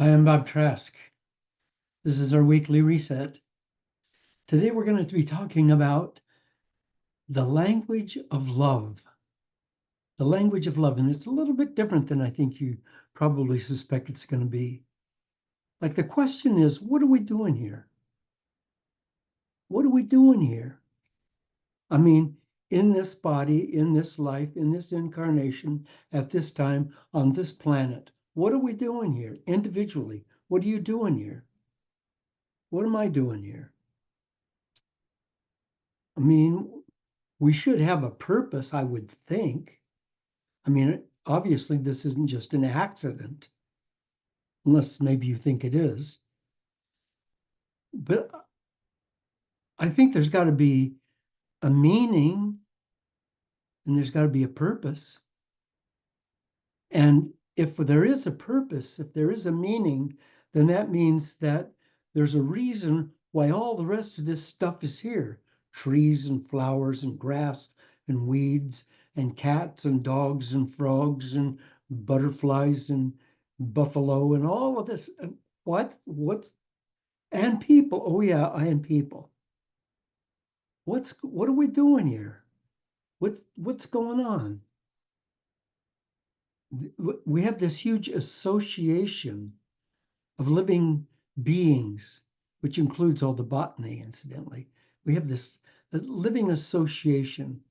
Hi, I'm Bob Trask. This is our weekly reset. Today we're going to be talking about the language of love. The language of love, and it's a little bit different than I think you probably suspect it's going to be. Like the question is, what are we doing here? What are we doing here? I mean, in this body, in this life, in this incarnation, at this time, on this planet, what are we doing here individually? What are you doing here? What am I doing here? I mean, we should have a purpose, I would think. I mean, obviously, this isn't just an accident, unless maybe you think it is. But I think there's got to be a meaning and there's got to be a purpose. And if there is a purpose, if there is a meaning, then that means that there's a reason why all the rest of this stuff is here. Trees and flowers and grass and weeds and cats and dogs and frogs and butterflies and buffalo and all of this. What's and people. Oh yeah, and people. What are we doing here? What's going on? We have this huge association of living beings, which includes all the botany, incidentally. We have this living association.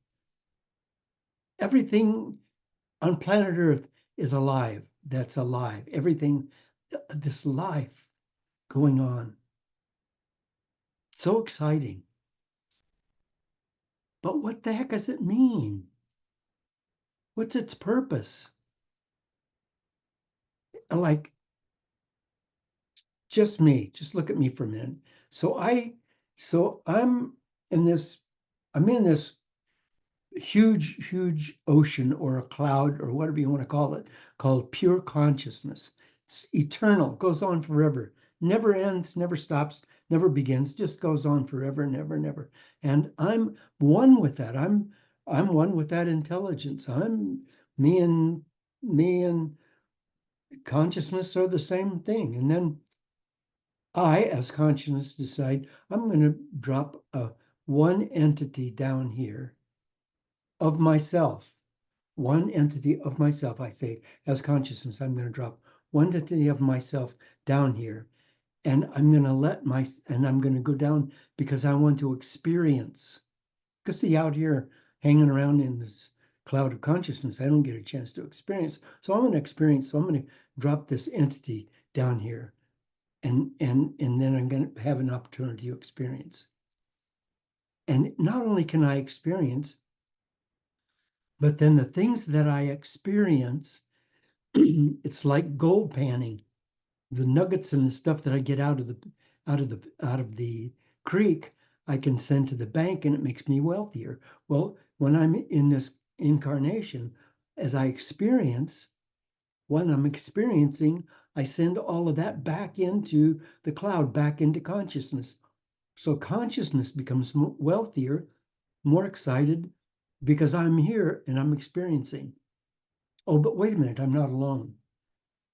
Everything on planet Earth is alive. That's alive. Everything, this life going on. So exciting. But what the heck does it mean? What's its purpose? Like, just me, just look at me for a minute. So I'm in this huge ocean or a cloud or whatever you want to call it, called pure consciousness. It's eternal, goes on forever, never ends, never stops, never begins, just goes on forever and ever. And I'm one with that. I'm one with that intelligence. Me and consciousness are the same thing. And then I, as consciousness, decide I'm going to drop one entity down here of myself, one entity of myself. I say, as consciousness, I'm going to drop one entity of myself down here, and I'm going to I'm going to go down because I want to experience. Because see, out here hanging around in this cloud of consciousness, I don't get a chance to experience. So I'm going to experience. So I'm going to drop this entity down here, and then I'm going to have an opportunity to experience. And not only can I experience, but then the things that I experience, it's like gold panning. The nuggets and the stuff that I get out of the creek, I can send to the bank and it makes me wealthier. Well, when I'm in this incarnation, as I experience, when I'm experiencing, I send all of that back into the cloud, back into consciousness. So consciousness becomes wealthier, more excited, because I'm here and I'm experiencing. Oh, but wait a minute, I'm not alone.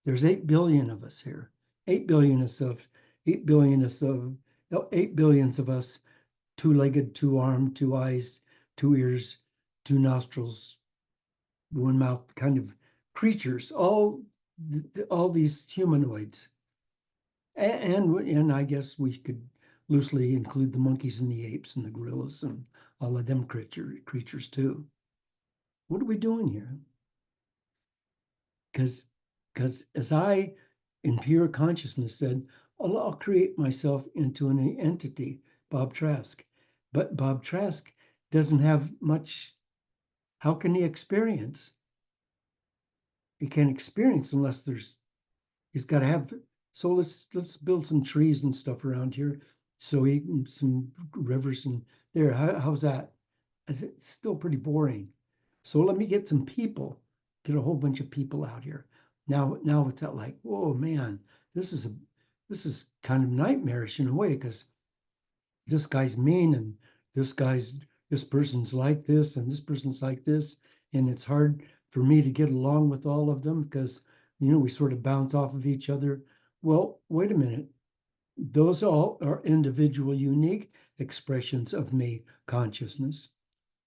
There's 8 billion of us here. 8 billion of 8 billion of 8 billions of us, two-legged, two-armed, two eyes, two ears, two nostrils, one mouth kind of creatures, all these humanoids. And I guess we could loosely include the monkeys and the apes and the gorillas and all of them creatures too. What are we doing here? Because as I, in pure consciousness, said, I'll create myself into an entity, Bob Trask. But Bob Trask doesn't have much. How can he experience? He can't experience unless he's got to have. So let's build some trees and stuff around here. So some rivers and there. How's that? It's still pretty boring. So let me get some people, get a whole bunch of people out here. Now it's that like, whoa, man, this is kind of nightmarish in a way because this guy's mean and this person's like this and this person's like this, and it's hard for me to get along with all of them because we sort of bounce off of each other. Well, wait a minute. Those all are individual, unique expressions of me consciousness.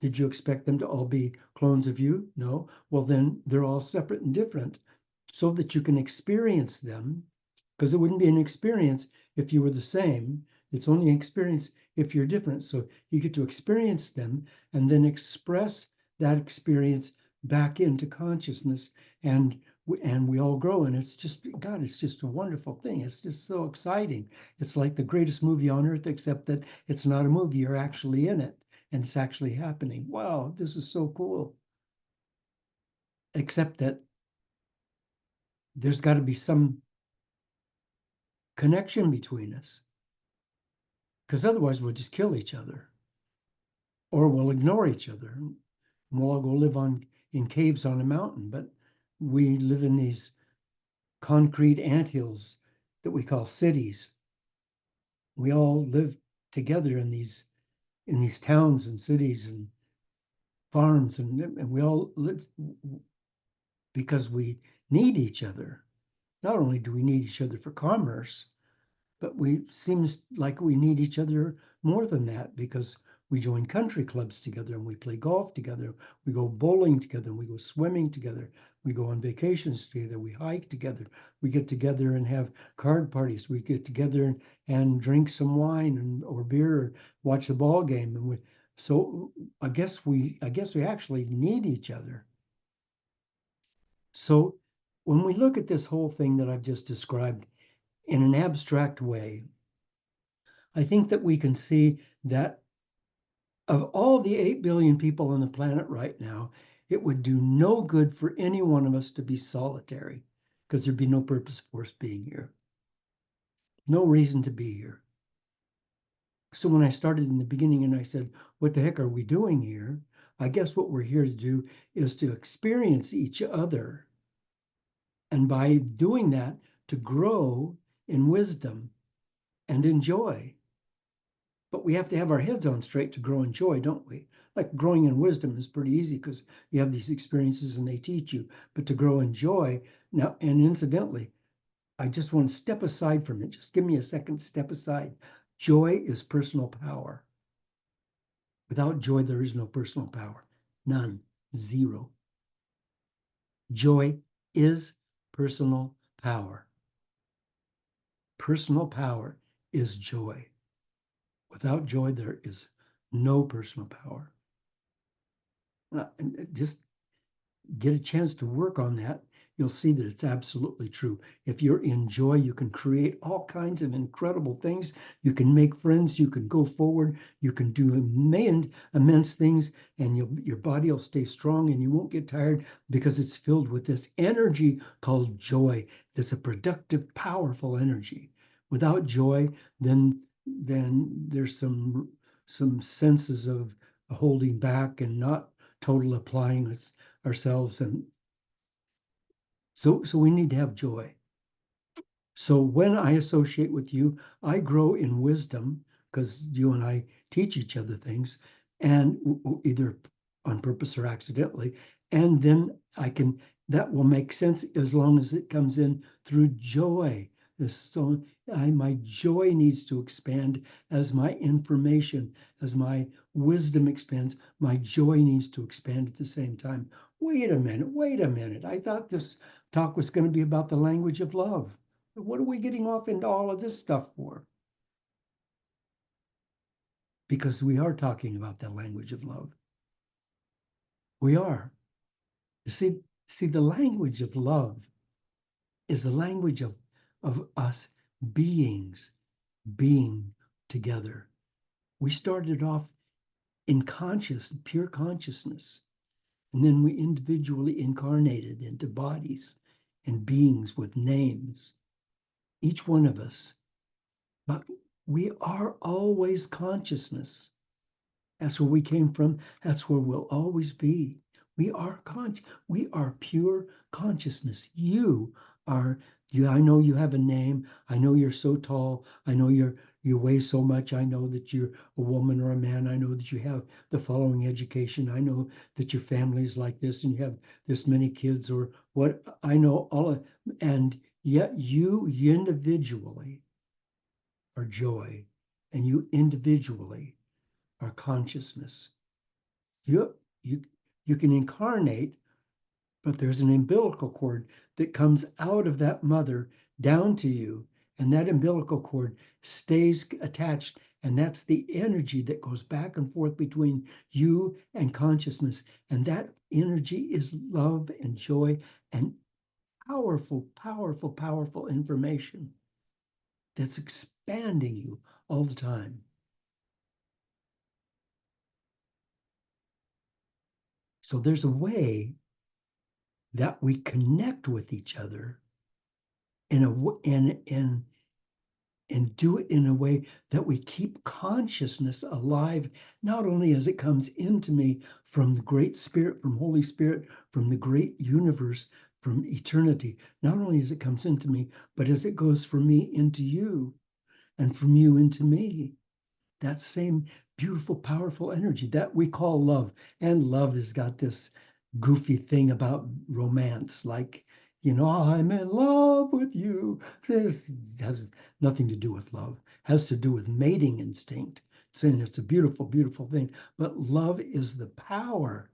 Did you expect them to all be clones of you? No. Well, then they're all separate and different so that you can experience them, because it wouldn't be an experience if you were the same. It's only an experience if you're different. So you get to experience them and then express that experience back into consciousness, and we all grow. And it's just, God, it's just a wonderful thing. It's just so exciting. It's like the greatest movie on earth, except that it's not a movie. You're actually in it and it's actually happening. Wow, this is so cool. Except that there's got to be some connection between us, because otherwise we'll just kill each other or we'll ignore each other. And we'll all go live in caves on a mountain, but we live in these concrete anthills that we call cities. We all live together in these towns and cities and farms, and we all live because we need each other. Not only do we need each other for commerce, but we seems like we need each other more than that, because we join country clubs together and we play golf together, we go bowling together, we go swimming together, we go on vacations together, we hike together, we get together and have card parties, we get together and drink some wine or beer, or watch the ball game, and so I guess we actually need each other. So when we look at this whole thing that I've just described in an abstract way, I think that we can see that of all the 8 billion people on the planet right now, it would do no good for any one of us to be solitary, because there'd be no purpose for us being here, no reason to be here. So when I started in the beginning and I said, what the heck are we doing here? I guess what we're here to do is to experience each other. And by doing that, to grow in wisdom and in joy. But we have to have our heads on straight to grow in joy, don't we? Like growing in wisdom is pretty easy because you have these experiences and they teach you. But to grow in joy, now, and incidentally, I just want to step aside from it. Just give me a second, step aside. Joy is personal power. Without joy, there is no personal power. None. Zero. Joy is personal power. Personal power is joy. Without joy, there is no personal power. And just get a chance to work on that, you'll see that it's absolutely true. If you're in joy, you can create all kinds of incredible things. You can make friends, you can go forward, you can do immense things, and your body will stay strong and you won't get tired, because it's filled with this energy called joy. There's a productive, powerful energy. Without joy, then there's some senses of holding back and not total applying ourselves, and so we need to have joy. So when I associate with you, I grow in wisdom, because you and I teach each other things, and either on purpose or accidentally, and then that will make sense as long as it comes in through joy. So my joy needs to expand as my information, as my wisdom expands. My joy needs to expand at the same time. Wait a minute. I thought this talk was going to be about the language of love. What are we getting off into all of this stuff for? Because we are talking about the language of love. We are. See, the language of love is the language of us beings being together. We started off in pure consciousness, and then we individually incarnated into bodies and beings with names, each one of us. But we are always consciousness. That's where we came from. That's where we'll always be. We are pure consciousness. Are you. I know you have a name. I know you're so tall. I know you weigh so much. I know that you're a woman or a man. I know that you have the following education. I know that your family is like this and you have this many kids, or what. I know all of, and Yet you individually are joy, and you individually are consciousness. You you you can incarnate, but there's an umbilical cord that comes out of that mother down to you, and that umbilical cord stays attached, and that's the energy that goes back and forth between you and consciousness, and that energy is love and joy and powerful, powerful, powerful information that's expanding you all the time. So there's a way that we connect with each other in a and do it in a way that we keep consciousness alive, not only as it comes into me from the great spirit, from Holy Spirit, from the great universe, from eternity, not only as it comes into me, but as it goes from me into you and from you into me. That same beautiful, powerful energy that we call love. And love has got this goofy thing about romance, like, I'm in love with you. This has nothing to do with love, it has to do with mating instinct. Saying it's a beautiful, beautiful thing. But love is the power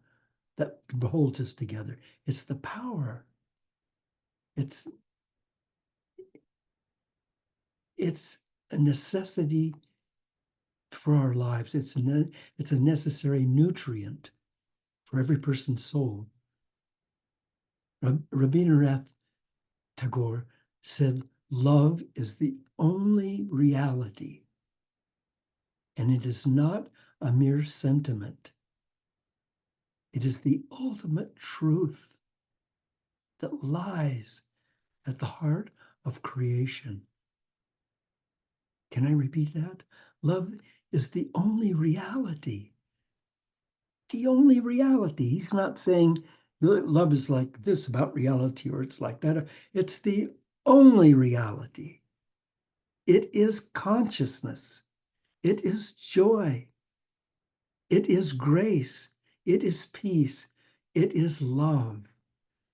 that holds us together. It's the power. It's it's a necessity for our lives. It's a necessary nutrient for every person's soul. Rabindranath Tagore said, love is the only reality, and it is not a mere sentiment. It is the ultimate truth that lies at the heart of creation. Can I repeat that? Love is the only reality. The only reality. He's not saying love is like this about reality or it's like that. It's the only reality. It is consciousness. It is joy. It is grace. It is peace. It is love.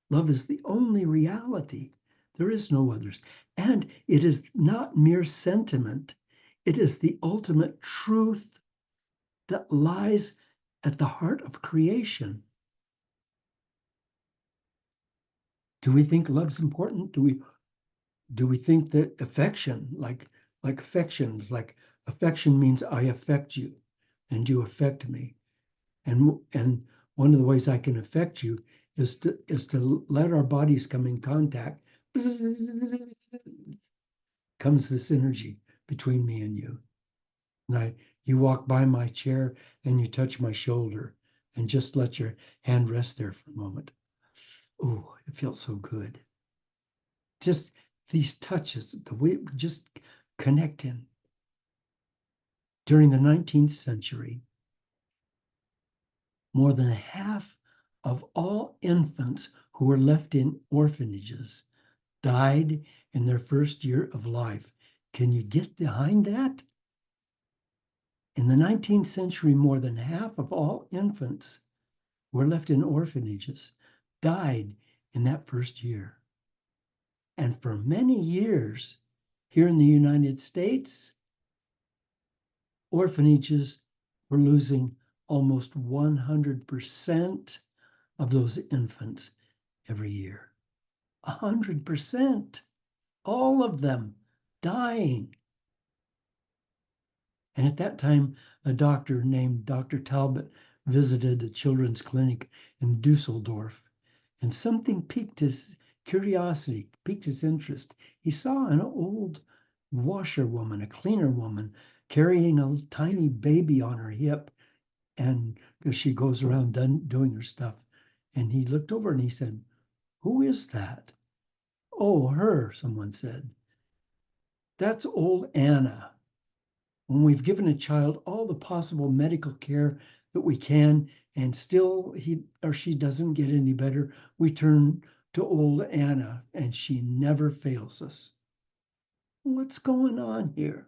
Love is the only reality. There is no others. And it is not mere sentiment. It is the ultimate truth that lies at the heart of creation. Do we think love's important? Do we think that affection, like affections, like affection means I affect you and you affect me. And one of the ways I can affect you is to let our bodies come in contact. Comes this energy between me and you. And you walk by my chair and you touch my shoulder and just let your hand rest there for a moment. Oh, it feels so good. Just these touches, the way we just connecting. During the 19th century, more than half of all infants who were left in orphanages died in their first year of life. Can you get behind that? In the 19th century, more than half of all infants who were left in orphanages died in that first year. And for many years here in the United States, orphanages were losing almost 100% of those infants every year. 100%, all of them dying. And at that time, a doctor named Dr. Talbot visited a children's clinic in Dusseldorf, and something piqued his curiosity, piqued his interest. He saw an old washerwoman, a cleaner woman, carrying a tiny baby on her hip, and she goes around doing her stuff. And he looked over and he said, "Who is that?" "Oh, her," someone said. "That's old Anna. When we've given a child all the possible medical care that we can, and still he or she doesn't get any better, we turn to old Anna, and she never fails us." What's going on here?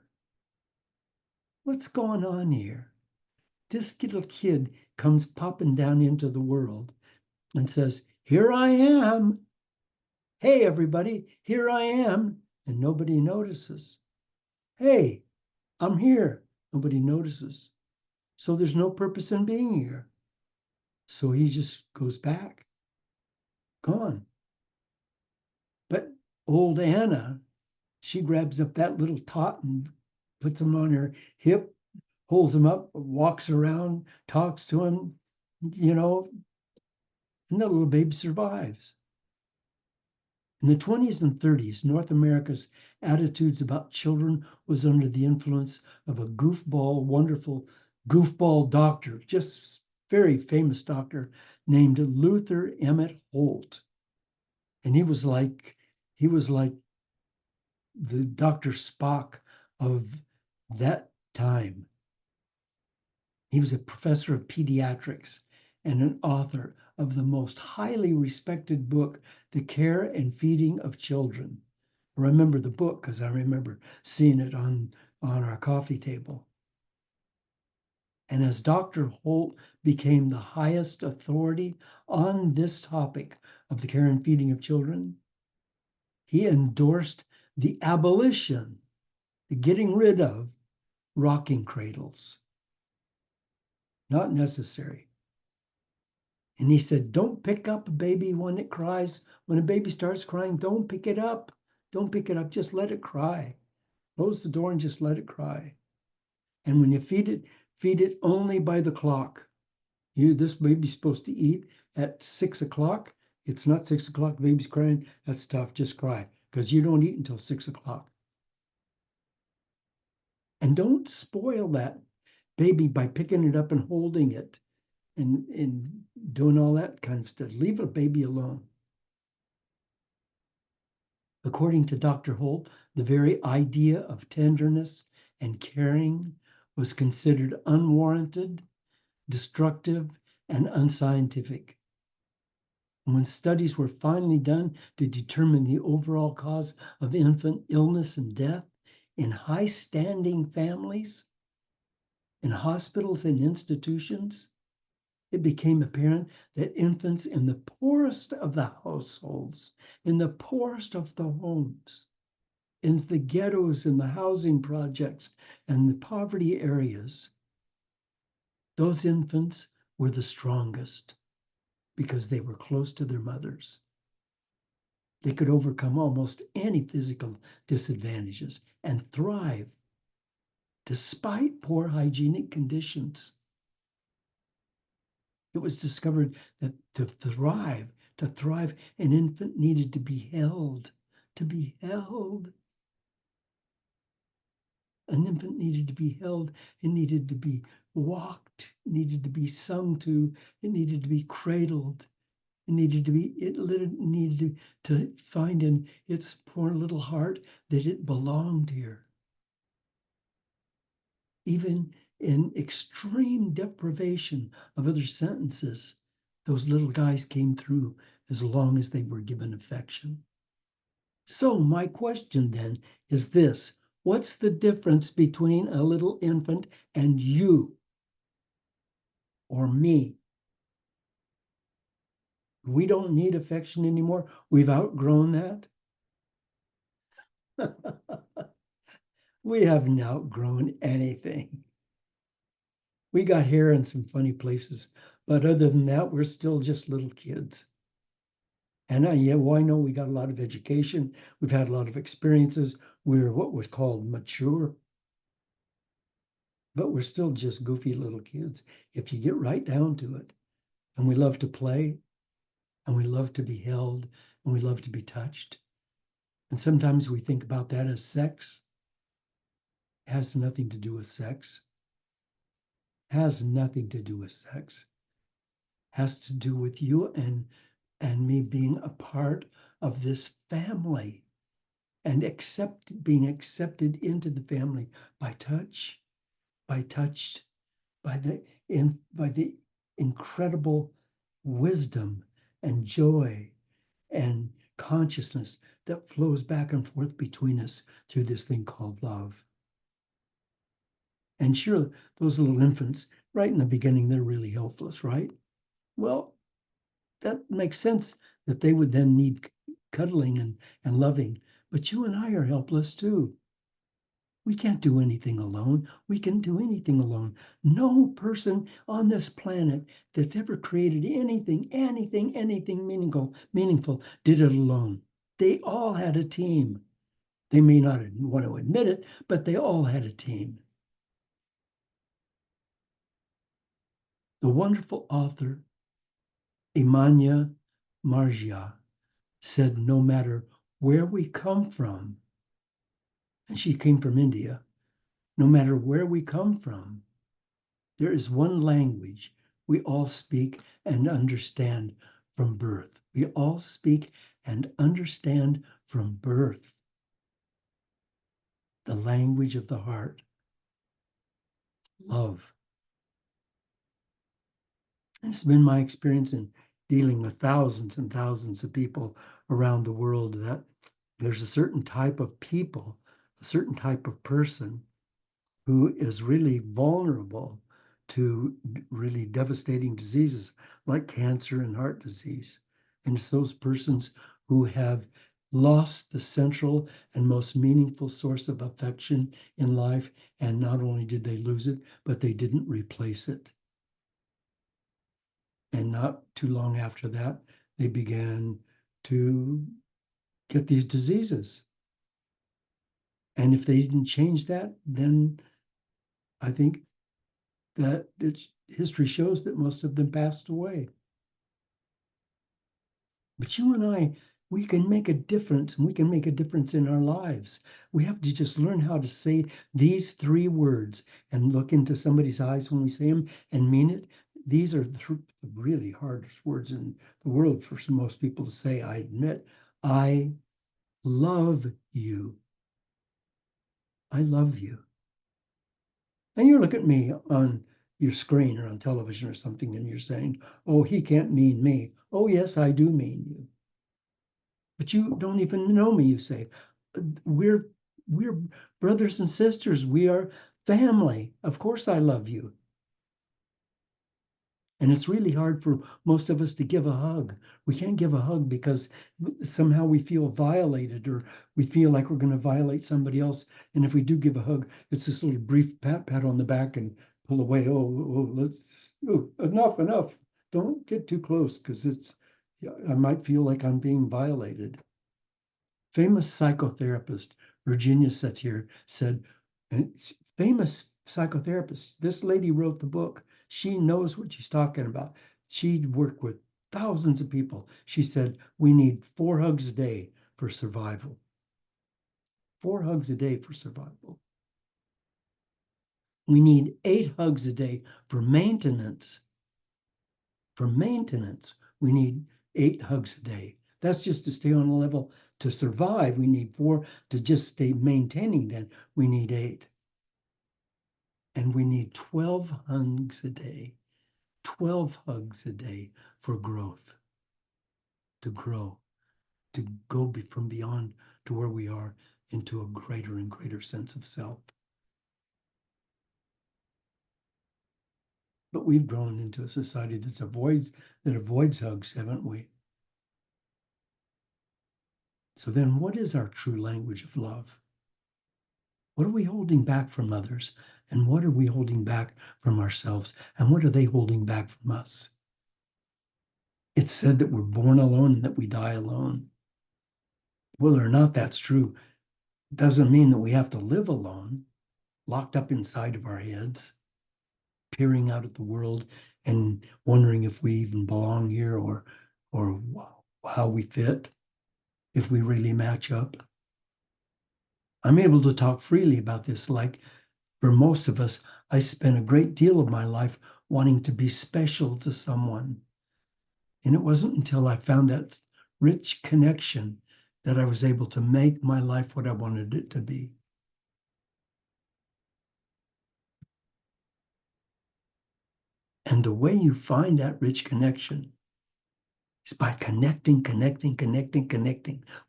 What's going on here? This little kid comes popping down into the world and says, "Here I am." Hey, everybody, here I am. And nobody notices. Hey, I'm here. Nobody notices. So there's no purpose in being here. So he just goes back, gone. But old Anna, she grabs up that little tot and puts him on her hip, holds him up, walks around, talks to him, you know, and the little baby survives. In the 20s and 30s, North America's attitudes about children was under the influence of a goofball, wonderful goofball doctor, just very famous doctor named Luther Emmett Holt. And he was like the Dr. Spock of that time. He was a professor of pediatrics and an author of the most highly respected book, The Care and Feeding of Children. I remember the book because I remember seeing it on our coffee table. And as Dr. Holt became the highest authority on this topic of the care and feeding of children, he endorsed the abolition, the getting rid of rocking cradles. Not necessary. And he said, don't pick up a baby when it cries. When a baby starts crying, don't pick it up. Don't pick it up. Just let it cry. Close the door and just let it cry. And when you feed it only by the clock. This baby's supposed to eat at 6 o'clock. It's not 6 o'clock. The baby's crying. That's tough. Just cry because you don't eat until 6 o'clock. And don't spoil that baby by picking it up and holding it and doing all that kind of stuff. Leave a baby alone. According to Dr. Holt, the very idea of tenderness and caring was considered unwarranted, destructive, and unscientific. And when studies were finally done to determine the overall cause of infant illness and death in high-standing families, in hospitals and institutions, it became apparent that infants in the poorest of the households, in the poorest of the homes, in the ghettos and the housing projects and the poverty areas, those infants were the strongest because they were close to their mothers. They could overcome almost any physical disadvantages and thrive despite poor hygienic conditions. It was discovered that to thrive, an infant needed to be held, to be held. An infant needed to be held, it needed to be walked, it needed to be sung to, it needed to be cradled, it needed to find in its poor little heart that it belonged here. Even in extreme deprivation of other sentences, those little guys came through as long as they were given affection. So my question then is this: what's the difference between a little infant and you or me? We don't need affection anymore. We've outgrown that. We haven't outgrown anything. We got hair in some funny places, but other than that, we're still just little kids. And yeah, well, I know we got a lot of education. We've had a lot of experiences. We're what was called mature, but we're still just goofy little kids if you get right down to it. And we love to play, and we love to be held, and we love to be touched. And sometimes we think about that as sex. It has nothing to do with sex. It has nothing to do with sex. It has to do with you and me being a part of this family and being accepted into the family by touch, by touched, by the incredible wisdom and joy and consciousness that flows back and forth between us through this thing called love. And sure, those little infants, right in the beginning, they're really helpless, right? Well, that makes sense that they would then need cuddling and loving. But you and I are helpless too. We can't do anything alone. We can do anything alone. No person on this planet that's ever created anything meaningful did it alone. They all had a team. They may not want to admit it, but they all had a team. The wonderful author Imanya Margia said, no matter where we come from, and she came from India, no matter where we come from, there is one language we all speak and understand from birth. We all speak and understand from birth. The language of the heart, love. And it's been my experience in dealing with thousands and thousands of people around the world that there's a certain type of people, a certain type of person who is really vulnerable to really devastating diseases like cancer and heart disease. And it's those persons who have lost the central and most meaningful source of affection in life. And not only did they lose it, but they didn't replace it. And not too long after that, they began to get these diseases. And if they didn't change that, then I think that history shows that most of them passed away. But you and I, we can make a difference, and we can make a difference in our lives. We have to just learn how to say these three words and look into somebody's eyes when we say them and mean it. These are the really hardest words in the world for most people to say, I admit. I love you. I love you. And you look at me on your screen or on television or something, and you're saying, oh, he can't mean me. Oh, yes, I do mean you. But you don't even know me, you say. We're we're brothers and sisters. We are family. Of course I love you. And it's really hard for most of us to give a hug. We can't give a hug because somehow we feel violated or we feel like we're going to violate somebody else. And if we do give a hug, it's this little brief pat on the back and pull away. Enough. Don't get too close because I might feel like I'm being violated. Famous psychotherapist Virginia Satir said, and famous psychotherapist, this lady wrote the book. She knows what she's talking about. She worked with thousands of people. She said, we need 4 hugs a day for survival. 4 hugs a day for survival. We need 8 hugs a day for maintenance. For maintenance, we need 8 hugs a day. That's just to stay on a level. To survive, we need 4. To just stay maintaining, then we need 8. And we need 12 hugs a day. 12 hugs a day for growth. To grow. To go from beyond to where we are into a greater and greater sense of self. But we've grown into a society that avoids hugs, haven't we? So then what is our true language of love? What are we holding back from others? And what are we holding back from ourselves? And what are they holding back from us? It's said that we're born alone and that we die alone. Whether or not that's true doesn't mean that we have to live alone, locked up inside of our heads, peering out at the world and wondering if we even belong here or how we fit, if we really match up. I'm able to talk freely about this. Like for most of us, I spent a great deal of my life wanting to be special to someone. And it wasn't until I found that rich connection that I was able to make my life what I wanted it to be. And the way you find that rich connection is by connecting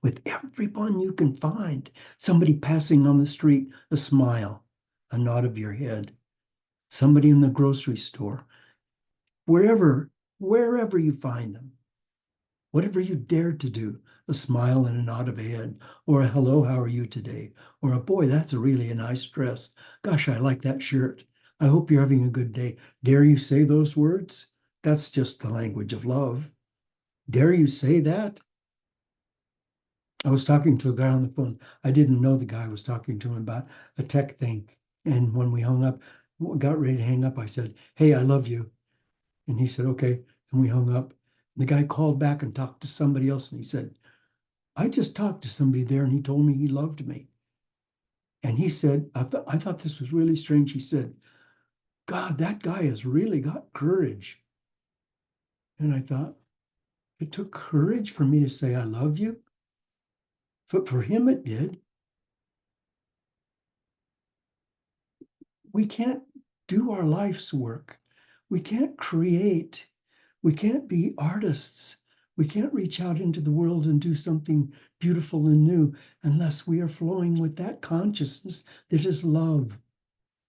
with everyone you can find. Somebody passing on the street, a smile, a nod of your head, somebody in the grocery store, wherever you find them. Whatever you dared to do, a smile and a nod of a head, or a hello, how are you today? Or a boy, that's really a nice dress. Gosh, I like that shirt. I hope you're having a good day. Dare you say those words? That's just the language of love. Dare you say that? I was talking to a guy on the phone. I didn't know the guy. I was talking to him about a tech thing. And when we hung up, got ready to hang up, I said, hey, I love you. And he said, okay. And we hung up. And the guy called back and talked to somebody else. And he said, I just talked to somebody there and he told me he loved me. And he said, I thought this was really strange. He said, God, that guy has really got courage. And I thought, it took courage for me to say, I love you. But for him, it did. We can't do our life's work. We can't create. We can't be artists. We can't reach out into the world and do something beautiful and new unless we are flowing with that consciousness that is love.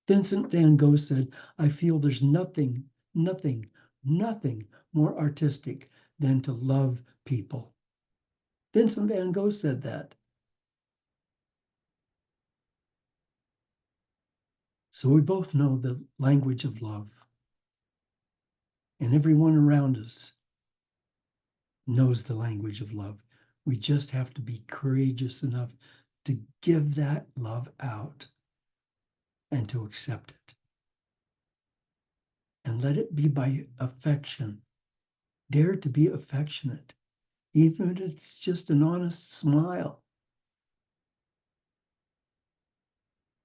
Vincent van Gogh said, I feel there's nothing, nothing, nothing more artistic than to love people. Vincent van Gogh said that. So we both know the language of love, and everyone around us knows the language of love. We just have to be courageous enough to give that love out and to accept it. And let it be by affection. Dare to be affectionate, even if it's just an honest smile.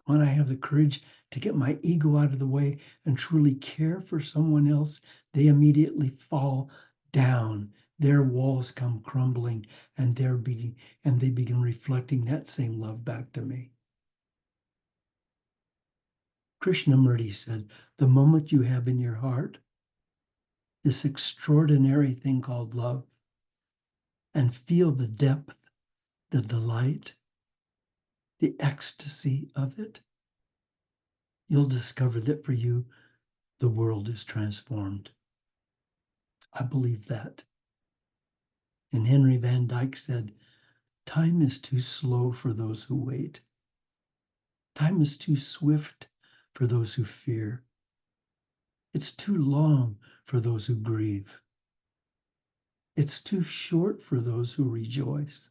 When I have the courage to get my ego out of the way and truly care for someone else, they immediately fall down. Their walls come crumbling, and they begin reflecting that same love back to me. Krishnamurti said, the moment you have in your heart this extraordinary thing called love and feel the depth, the delight, the ecstasy of it, you'll discover that for you, the world is transformed. I believe that. And Henry Van Dyke said, time is too slow for those who wait. Time is too swift for those who fear. It's too long for those who grieve. It's too short for those who rejoice.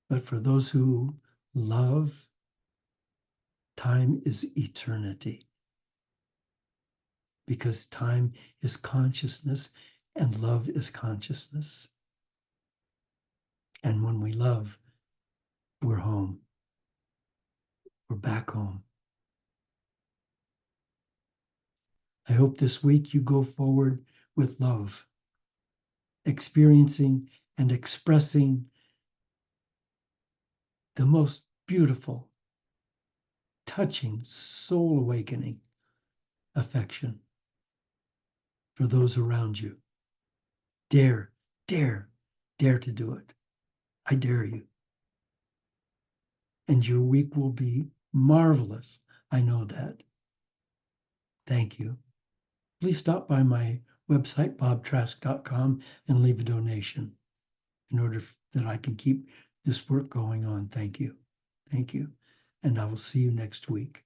But for those who love, time is eternity. Because time is consciousness and love is consciousness. And when we love, we're home. We're back home. I hope this week you go forward with love, experiencing and expressing the most beautiful, touching, soul awakening affection for those around you. Dare, dare, dare to do it. I dare you. And your week will be marvelous. I know that. Thank you. Please stop by my website, bobtrask.com, and leave a donation in order that I can keep this work going on. Thank you. Thank you. And I will see you next week.